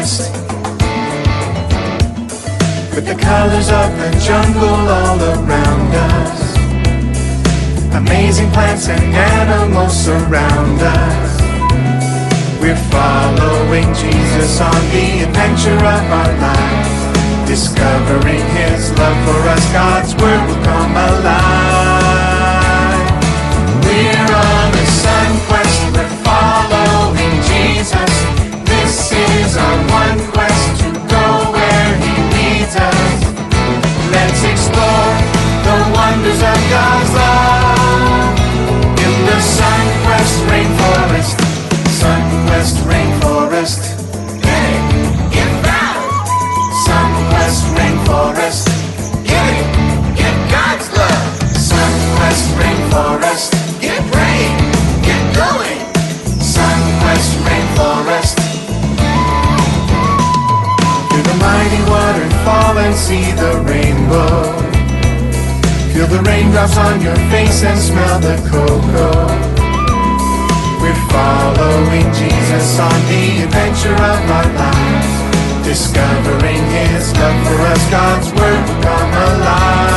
Rainforest, with the colors of the jungle all around us. Amazing plants and animals surround us. We're following Jesus on the adventure of our lives, discovering His love for us. God's Word will come alive. We're on a SonQuest, we're following Jesus. This is our one quest, to go where He leads us. Let's explore the wonders of God's love in the SonQuest Rainforest. SonQuest Rainforest. Get it, get found. SonQuest Rainforest. Get it, get God's love. SonQuest Rainforest. Get praying, get going. SonQuest Rainforest. Through the mighty waterfall and see the rainbow. Feel the raindrops on your face and smell the cocoa. We're following Jesus on the adventure of our lives, discovering His love for us. God's Word will come alive.